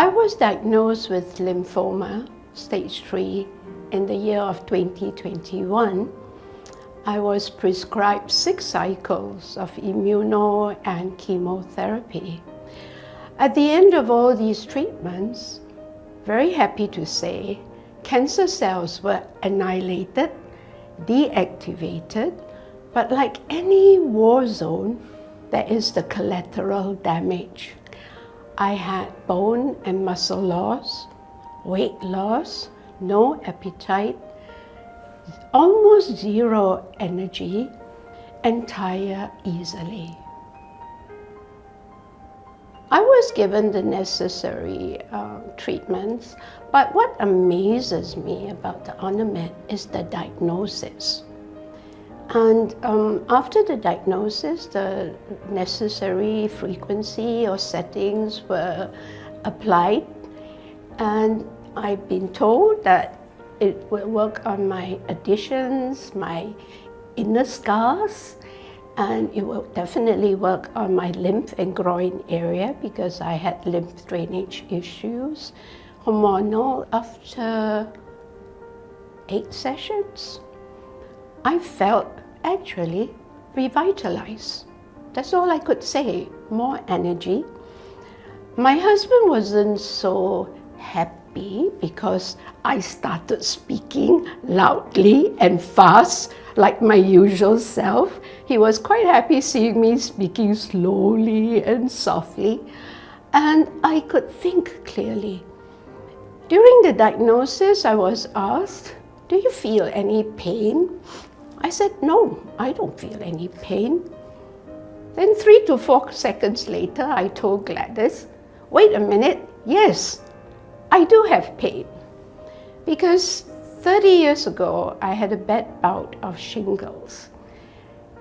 I was diagnosed with lymphoma, stage 3, in the year of 2021. I was prescribed 6 cycles of immuno and chemotherapy. At the end of all these treatments, very happy to say, cancer cells were annihilated, deactivated, but like any war zone, there is the collateral damage. I had bone and muscle loss, weight loss, no appetite, almost zero energy, and tired easily. I was given the necessary treatments, but what amazes me about the Ondamed is the diagnosis. And after the diagnosis, the necessary frequency or settings were applied, and I've been told that it will work on my additions, my inner scars, and it will definitely work on my lymph and groin area because I had lymph drainage issues, hormonal after 8 sessions. I felt actually revitalized. That's all I could say, more energy. My husband wasn't so happy because I started speaking loudly and fast like my usual self. He was quite happy seeing me speaking slowly and softly, and I could think clearly. During the diagnosis, I was asked, "Do you feel any pain?" I said, "No, I don't feel any pain." Then 3 to 4 seconds later, I told Gladys, "Wait a minute, yes, I do have pain." Because 30 years ago, I had a bad bout of shingles.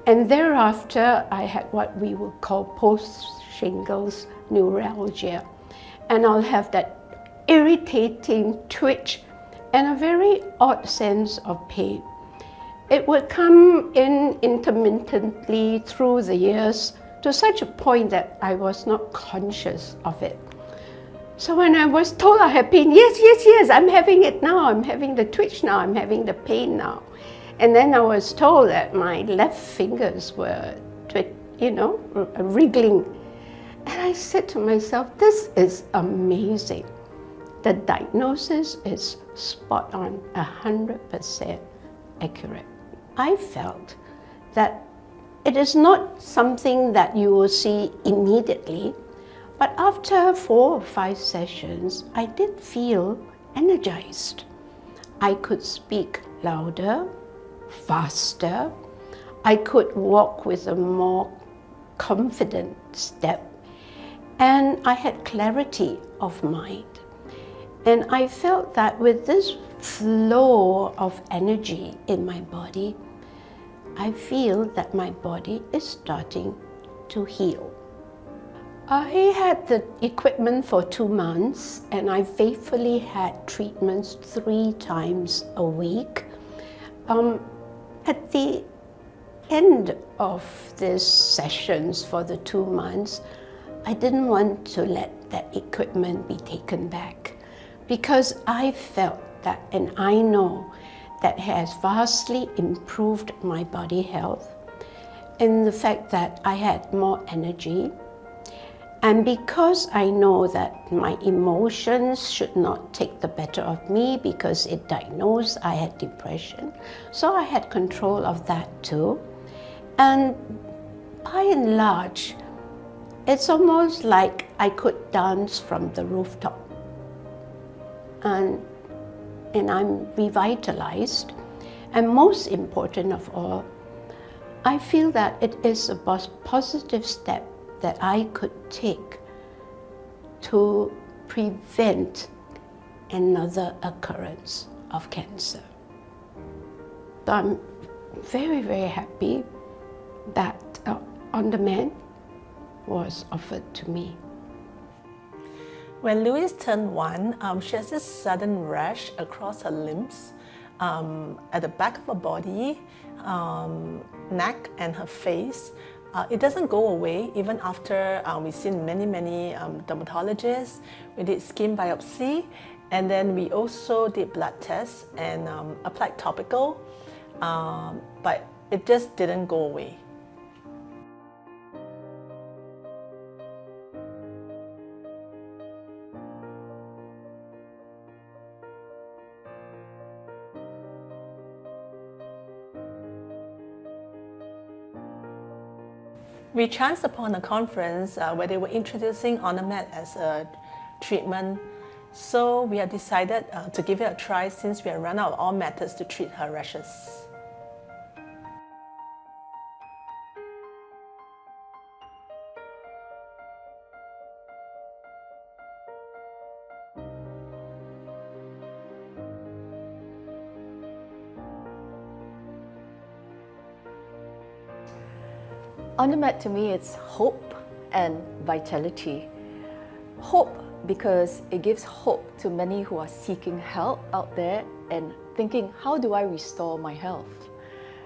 And thereafter, I had what we would call post-shingles neuralgia. And I'll have that irritating twitch and a very odd sense of pain. It would come in intermittently through the years to such a point that I was not conscious of it. So when I was told I had pain, yes, I'm having it now, I'm having the twitch now, I'm having the pain now. And then I was told that my left fingers were, wriggling. And I said to myself, this is amazing. The diagnosis is spot on, 100% accurate. I felt that it is not something that you will see immediately, but after 4 or 5 sessions, I did feel energized. I could speak louder, faster. I could walk with a more confident step, and I had clarity of mind. And I felt that with this flow of energy in my body, I feel that my body is starting to heal. I had the equipment for 2 months, and I faithfully had treatments 3 times a week. At the end of these sessions for the 2 months, I didn't want to let that equipment be taken back, because I felt that, and I know that has vastly improved my body health, in the fact that I had more energy. And because I know that my emotions should not take the better of me, because it diagnosed I had depression, so I had control of that too. And by and large, it's almost like I could dance from the rooftop. And I'm revitalized. And most important of all, I feel that it is a positive step that I could take to prevent another occurrence of cancer. So I'm very, very happy that Ondamed was offered to me. When Louise turned 1, she has this sudden rash across her limbs, at the back of her body, neck and her face. It doesn't go away even after we've seen many dermatologists. We did skin biopsy, and then we also did blood tests and applied topical, but it just didn't go away. We chanced upon a conference where they were introducing Ondamed as a treatment. So we have decided to give it a try since we have run out of all methods to treat her rashes. Ondamed to me, it's hope and vitality. Hope because it gives hope to many who are seeking help out there and thinking, how do I restore my health?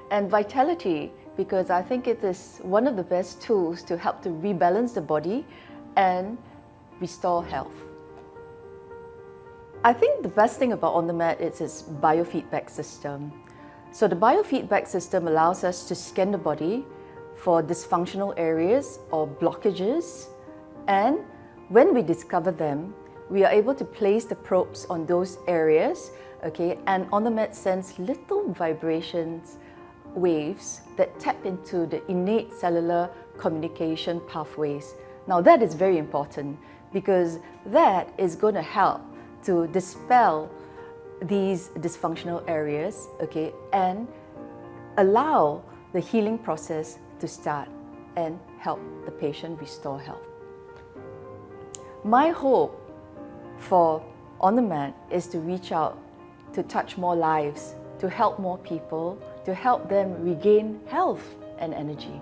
And vitality because I think it is one of the best tools to help to rebalance the body and restore health. I think the best thing about Ondamed is its biofeedback system. So the biofeedback system allows us to scan the body for dysfunctional areas or blockages, and when we discover them, we are able to place the probes on those areas, okay, and Ondamed sends little vibrations, waves that tap into the innate cellular communication pathways. Now that is very important because that is going to help to dispel these dysfunctional areas, okay, and allow the healing process to start and help the patient restore health. My hope for Ondamed is to reach out, to touch more lives, to help more people, to help them regain health and energy.